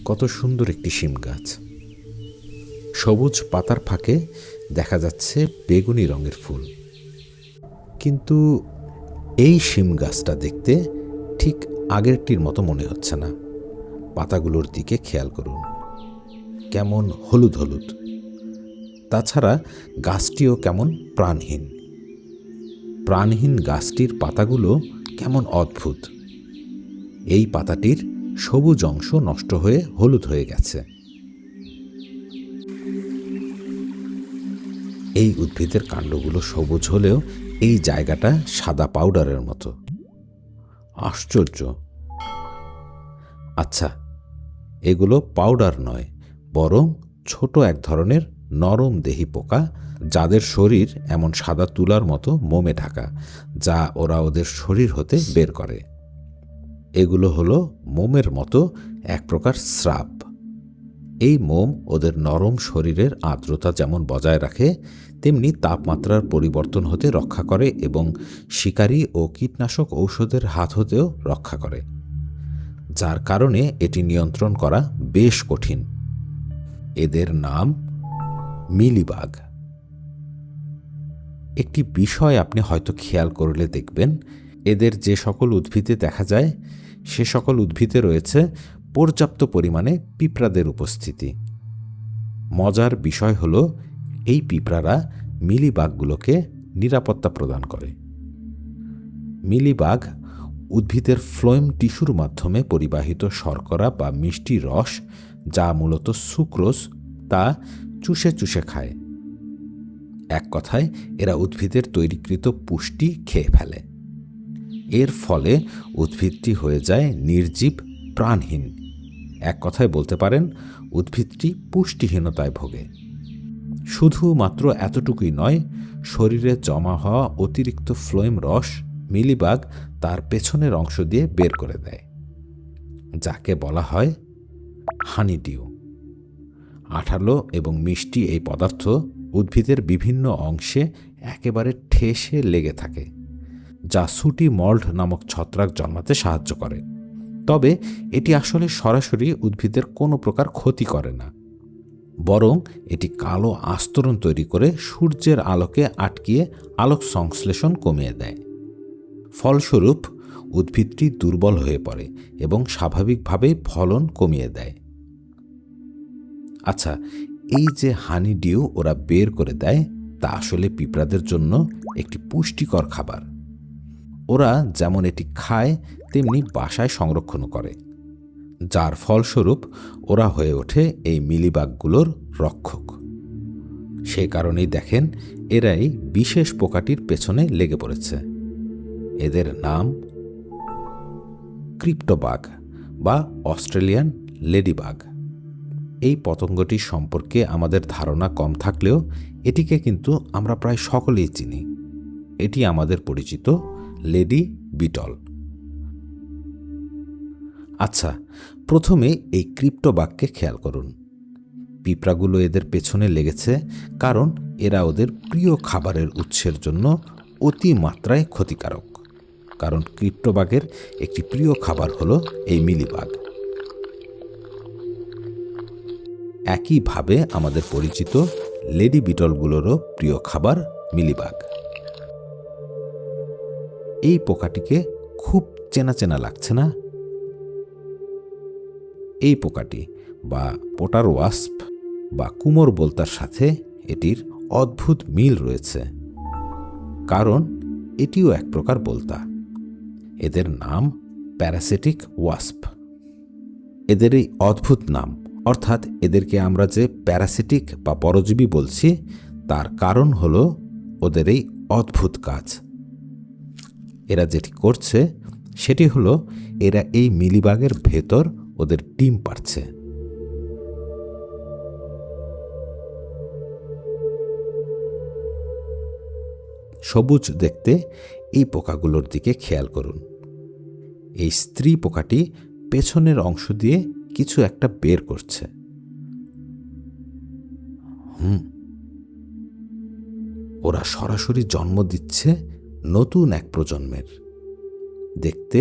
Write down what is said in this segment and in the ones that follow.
কত সুন্দর একটি শিম গাছ। সবুজ পাতার ফাঁকে দেখা যাচ্ছে বেগুনি রঙের ফুল। কিন্তু এই শিম গাছটা দেখতে ঠিক আগেরটির মতো মনে হচ্ছে না। পাতাগুলোর দিকে খেয়াল করুন, কেমন হলুদ হলুদ। তাছাড়া গাছটিও কেমন প্রাণহীন। প্রাণহীন গাছটির পাতাগুলো কেমন অদ্ভুত। এই পাতাটির সবুজ অংশ নষ্ট হয়ে হলুদ হয়ে গেছে। এই উদ্ভিদের কাণ্ডগুলো সবুজ হলেও এই জায়গাটা সাদা পাউডারের মতো। আশ্চর্য। আচ্ছা, এগুলো পাউডার নয়, বরং ছোট এক ধরনের নরম দেহি পোকা, যাদের শরীর এমন সাদা তুলার মতো মোমে ঢাকা, যা ওরা ওদের শরীর হতে বের করে। এগুলো হলো মোমের মতো এক প্রকার স্রাব। এই মোম ওদের নরম শরীরের আর্দ্রতা যেমন বজায় রাখে, তেমনি তাপমাত্রার পরিবর্তন হতে রক্ষা করে এবং শিকারী ও কীটনাশক ঔষধের হাত হতেও রক্ষা করে, যার কারণে এটি নিয়ন্ত্রণ করা বেশ কঠিন। এদের নাম মিলিবাগ। একটি বিষয় আপনি হয়তো খেয়াল করলে দেখবেন, এদের যে সকল উদ্ভিদে দেখা যায় সে সকল উদ্ভিদে রয়েছে পর্যাপ্ত পরিমাণে পিঁপড়াদের উপস্থিতি। মজার বিষয় হল, এই পিঁপড়ারা মিলিবাগগুলোকে নিরাপত্তা প্রদান করে। মিলিবাগ উদ্ভিদের ফ্লোয়েম টিস্যুর মাধ্যমে পরিবাহিত শর্করা বা মিষ্টি রস, যা মূলত সুক্রোজ, তা চুষে চুষে খায়। এক কথায় এরা উদ্ভিদের তৈরিকৃত পুষ্টি খেয়ে ফেলে। এর ফলে উদ্ভিদটি হয়ে যায় নির্জীব, প্রাণহীন। এক কথায় বলতে পারেন উদ্ভিদটি পুষ্টিহীনতায় ভোগে। শুধুমাত্র এতটুকুই নয়, শরীরে জমা হওয়া অতিরিক্ত ফ্লোয়েম রস মিলিবাগ তার পেছনের অংশ দিয়ে বের করে দেয়, যাকে বলা হয় হানিডিউ। আঠালো এবং মিষ্টি এই পদার্থ উদ্ভিদের বিভিন্ন অংশে একেবারে ঠেসে লেগে থাকে, যা সুটি মল্ড নামক ছত্রাক জন্মাতে সাহায্য করে। তবে এটি আসলে সরাসরি উদ্ভিদের কোনো প্রকার ক্ষতি করে না, বরং এটি কালো আস্তরণ তৈরি করে সূর্যের আলোকে আটকিয়ে আলোক সংশ্লেষণ কমিয়ে দেয়। ফলস্বরূপ উদ্ভিদটি দুর্বল হয়ে পড়ে এবং স্বাভাবিকভাবেই ফলন কমিয়ে দেয়। আচ্ছা, এই যে হানিডিউ ওরা বের করে দেয়, তা আসলে পিঁপড়াদের জন্য একটি পুষ্টিকর খাবার। ওরা যেমন এটি খায়, তেমনি বাসায় সংরক্ষণ করে, যার ফলস্বরূপ ওরা হয়ে ওঠে এই মিলিবাগগুলোর রক্ষক। সে কারণেই দেখেন এরাই বিশেষ পোকাটির পেছনে লেগে পড়েছে। এদের নাম ক্রিপ্টোবাগ বা অস্ট্রেলিয়ান লেডিবাগ। এই পতঙ্গটি সম্পর্কে আমাদের ধারণা কম থাকলেও এটিকে কিন্তু আমরা প্রায় সকলেই চিনি। এটি আমাদের পরিচিত লেডি বিটল। আচ্ছা, প্রথমে এই ক্রিপ্টোবাগকে খেয়াল করুন। পিঁপড়াগুলো এদের পেছনে লেগেছে কারণ এরা ওদের প্রিয় খাবারের উৎসের জন্য অতিমাত্রায় ক্ষতিকারক। কারণ ক্রিপ্টোবাগের একটি প্রিয় খাবার হলো এই মিলিবাগ। একইভাবে আমাদের পরিচিত লেডি বিটলগুলোরও প্রিয় খাবার মিলিবাগ। এই পোকাটিকে খুব চেনা চেনা লাগছে না? এই পোকাটি বা পোটার ওয়াস্প বা কুমোর বোলতার সাথে এটির অদ্ভুত মিল রয়েছে, কারণ এটিও এক প্রকার বোলতা। এদের নাম প্যারাসিটিক ওয়াস্প। এদের এই অদ্ভুত নাম, অর্থাৎ এদেরকে আমরা যে প্যারাসিটিক বা পরজীবী বলছি, তার কারণ হল ওদের এই অদ্ভুত কাজ। এরা যেটি করছে সেটি হলো এরা এই মিলিবাগের ভেতর ওদের ডিম পাড়ছে। সবুজ দেখতে এই পোকাগুলোর দিকে খেয়াল করুন। এই স্ত্রী পোকাটি পেছনের অংশ দিয়ে কিছু একটা বের করছে। ওরা সরাসরি জন্ম দিচ্ছে নতুন এক প্রজন্মের, দেখতে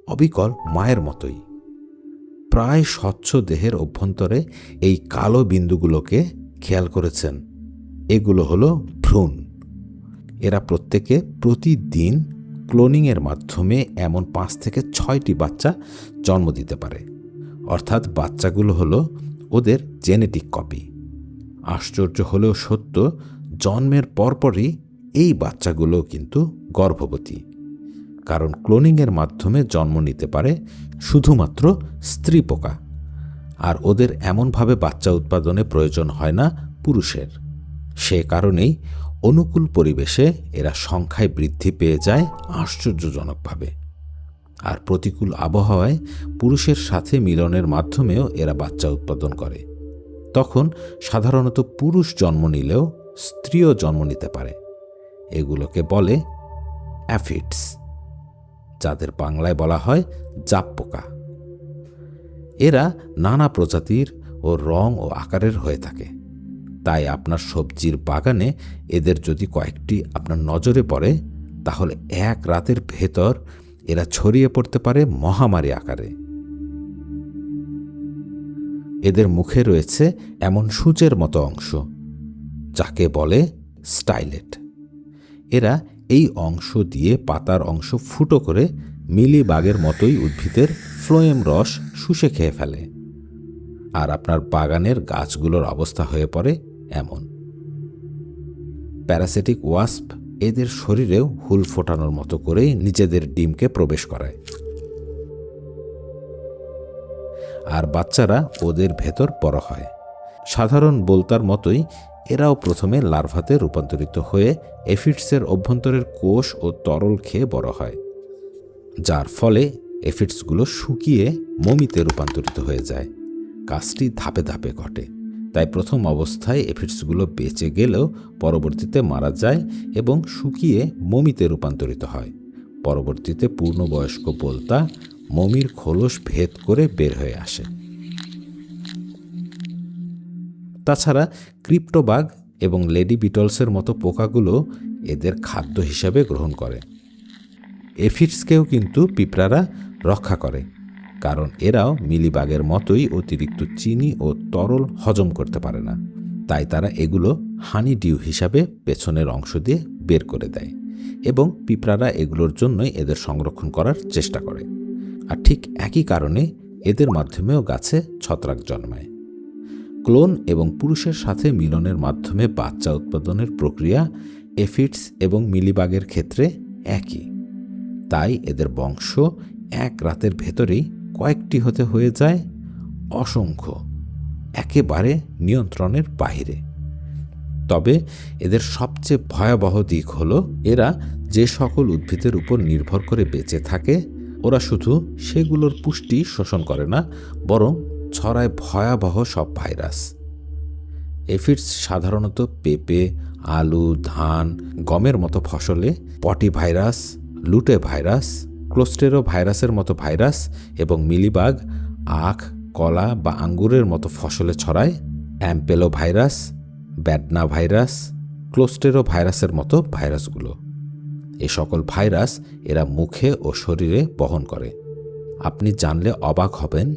অবিকল মায়ের মতোই। প্রায় স্বচ্ছ দেহের অভ্যন্তরে এই কালো বিন্দুগুলোকে খেয়াল করেছেন? এগুলো হলো ভ্রূণ। এরা প্রত্যেকে প্রতিদিন ক্লোনিংয়ের মাধ্যমে এমন 5 থেকে 6টি বাচ্চা জন্ম দিতে পারে। অর্থাৎ বাচ্চাগুলো হলো ওদের জেনেটিক কপি। আশ্চর্য হলেও সত্য, জন্মের পরপরই এই বাচ্চাগুলো কিন্তু গর্ভবতী। কারণ ক্লোনিংয়ের মাধ্যমে জন্ম নিতে পারে শুধুমাত্র স্ত্রী পোকা, আর ওদের এমনভাবে বাচ্চা উৎপাদনে প্রয়োজন হয় না পুরুষের। সে কারণেই অনুকূল পরিবেশে এরা সংখ্যায় বৃদ্ধি পেয়ে যায় আশ্চর্যজনকভাবে। আর প্রতিকূল আবহাওয়ায় পুরুষের সাথে মিলনের মাধ্যমেও এরা বাচ্চা উৎপাদন করে। তখন সাধারণত পুরুষ জন্ম নিলেও স্ত্রীও জন্ম নিতে পারে। এগুলোকে বলে অ্যাফিডস, যাদের বাংলায় বলা হয় জাপ পোকা। এরা নানা প্রজাতির ও রং ও আকারের হয়ে থাকে। তাই আপনার সবজির বাগানে এদের যদি কয়েকটি আপনার নজরে পড়ে, তাহলে এক রাতের ভেতর এরা ছড়িয়ে পড়তে পারে মহামারী আকারে। এদের মুখে রয়েছে এমন সূচের মতো অংশ, যাকে বলে স্টাইলেট। এরা এই অংশ দিয়ে পাতার অংশ ফুটো করে মিলিবাগের মতোই উদ্ভিদের ফ্লোয়েম রস শুষে খেয়ে ফেলে। আর আপনার বাগানের গাছগুলোর অবস্থা হয়ে পড়ে এমন। প্যারাসিটিক ওয়াস্প এদের শরীরেও হুল ফোটানোর মতো করেই নিজেদের ডিমকে প্রবেশ করায়, আর বাচ্চারা ওদের ভেতর বড় হয়। সাধারণ বোলতার মতোই এরাও প্রথমে লার্ভাতে রূপান্তরিত হয়ে এফিডসের অভ্যন্তরের কোষ ও তরল খেয়ে বড় হয়, যার ফলে এফিডসগুলো শুকিয়ে মমিতে রূপান্তরিত হয়ে যায়। কাজটি ধাপে ধাপে ঘটে। তাই প্রথম অবস্থায় এফিডসগুলো বেঁচে গেলেও পরবর্তীতে মারা যায় এবং শুকিয়ে মমিতে রূপান্তরিত হয়। পরবর্তীতে পূর্ণবয়স্ক বোলতা মমির খোলস ভেদ করে বের হয়ে আসে। তাছাড়া ক্রিপ্টোবাগ এবং লেডি বিটলসের মতো পোকাগুলো এদের খাদ্য হিসাবে গ্রহণ করে। এফিডসকেও কিন্তু পিঁপড়ারা রক্ষা করে, কারণ এরাও মিলিবাগের মতোই অতিরিক্ত চিনি ও তরল হজম করতে পারে না। তাই তারা এগুলো হানি ডিউ হিসাবে পেছনের অংশ দিয়ে বের করে দেয় এবং পিঁপড়ারা এগুলোর জন্যই এদের সংরক্ষণ করার চেষ্টা করে। আর ঠিক একই কারণে এদের মাধ্যমেও গাছে ছত্রাক জন্মায়। ক্লোন এবং পুরুষের সাথে মিলনের মাধ্যমে বাচ্চা উৎপাদনের প্রক্রিয়া এফিডস এবং মিলিবাগের ক্ষেত্রে একই। তাই এদের বংশ এক রাতের ভেতরেই কয়েকটি হতে হয়ে যায় অসংখ্য, একেবারে নিয়ন্ত্রণের বাইরে। তবে এদের সবচেয়ে ভয়াবহ দিক হলো এরা যে সকল উদ্ভিদের উপর নির্ভর করে বেঁচে থাকে, ওরা শুধু সেগুলোর পুষ্টি শোষণ করে না, বরং ছড়ায় ভয়াবহ সব ভাইরাস। এফিডস সাধারণত পেঁপে, আলু, ধান, গমের মতো ফসলে পটি ভাইরাস, লুটে ভাইরাস, ক্লোস্টেরো ভাইরাসের মতো ভাইরাস এবং মিলিবাগ আখ, কলা বা আঙ্গুরের মতো ফসলে ছড়ায় অ্যাম্পেলো ভাইরাস, ব্যাডনা ভাইরাস, ক্লোস্টেরো ভাইরাসের মতো ভাইরাসগুলো। এ সকল ভাইরাস এরা মুখে ও শরীরে বহন করে। আপনি জানলে অবাক হবেন,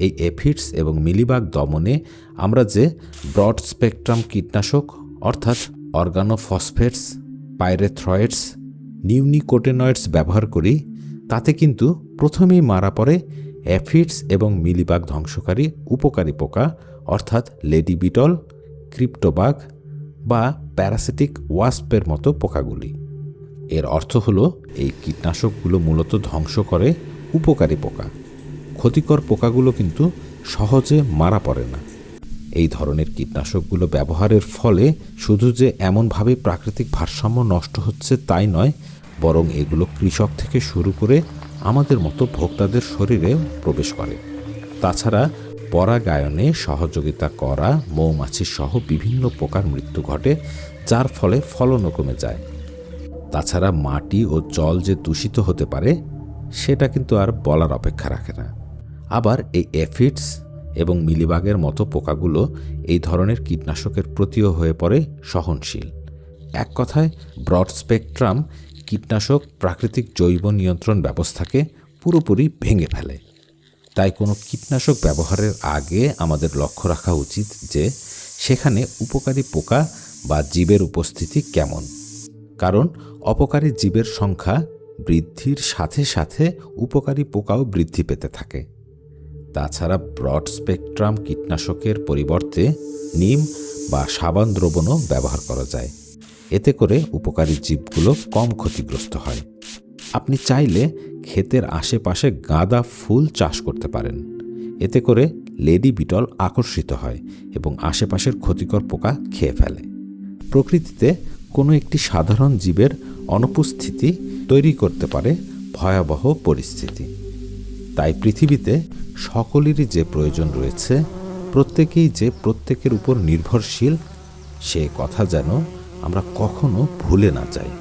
এই এফিডস এবং মিলিবাগ দমনে আমরা যে ব্রড স্পেকট্রাম কীটনাশক অর্থাৎ অর্গানোফসফেটস, পাইরেথ্রয়েডস, নিউনিকোটেনয়েডস ব্যবহার করি, তাতে কিন্তু প্রথমেই মারা পড়ে অ্যাফিডস এবং মিলিবাগ ধ্বংসকারী উপকারী পোকা অর্থাৎ লেডি বিটল, ক্রিপ্টোবাগ বা প্যারাসিটিক ওয়াস্পের মতো পোকাগুলি। এর অর্থ হলো এই কীটনাশকগুলো মূলত ধ্বংস করে উপকারী পোকা। ক্ষতিকর পোকাগুলো কিন্তু সহজে মারা পড়ে না। এই ধরনের কীটনাশকগুলো ব্যবহারের ফলে শুধু যে এমনভাবে প্রাকৃতিক ভারসাম্য নষ্ট হচ্ছে তাই নয়, বরং এগুলো কৃষক থেকে শুরু করে আমাদের মতো ভোক্তাদের শরীরেও প্রবেশ করে। তাছাড়া পরাগায়নে সহযোগিতা করা মৌমাছি সহ বিভিন্ন পোকার মৃত্যু ঘটে, যার ফলে ফলনও কমে যায়। তাছাড়া মাটি ও জল যে দূষিত হতে পারে সেটা কিন্তু আর বলার অপেক্ষা রাখে না। আবার এই এফিডস এবং মিলিবাগের মতো পোকাগুলো এই ধরনের কীটনাশকের প্রতিও হয়ে পড়ে সহনশীল। এক কথায় ব্রড স্পেকট্রাম কীটনাশক প্রাকৃতিক জৈব নিয়ন্ত্রণ ব্যবস্থাকে পুরোপুরি ভেঙে ফেলে। তাই কোনো কীটনাশক ব্যবহারের আগে আমাদের লক্ষ্য রাখা উচিত যে সেখানে উপকারী পোকা বা জীবের উপস্থিতি কেমন, কারণ অপকারী জীবের সংখ্যা বৃদ্ধির সাথে সাথে উপকারী পোকাও বৃদ্ধি পেতে থাকে। তাছাড়া ব্রড স্পেকট্রাম কীটনাশকের পরিবর্তে নিম বা সাবান দ্রবণও ব্যবহার করা যায়। এতে করে উপকারী জীবগুলো কম ক্ষতিগ্রস্ত হয়। আপনি চাইলে ক্ষেতের আশেপাশে গাঁদা ফুল চাষ করতে পারেন। এতে করে লেডি বিটল আকর্ষিত হয় এবং আশেপাশের ক্ষতিকর পোকা খেয়ে ফেলে। প্রকৃতিতে কোনো একটি সাধারণ জীবের অনুপস্থিতি তৈরি করতে পারে ভয়াবহ পরিস্থিতি। তাই পৃথিবীতে সকলেরই যে প্রয়োজন রয়েছে, প্রত্যেকেই যে প্রত্যেকের উপর নির্ভরশীল, সে কথা যেন আমরা কখনো ভুলে না যাই।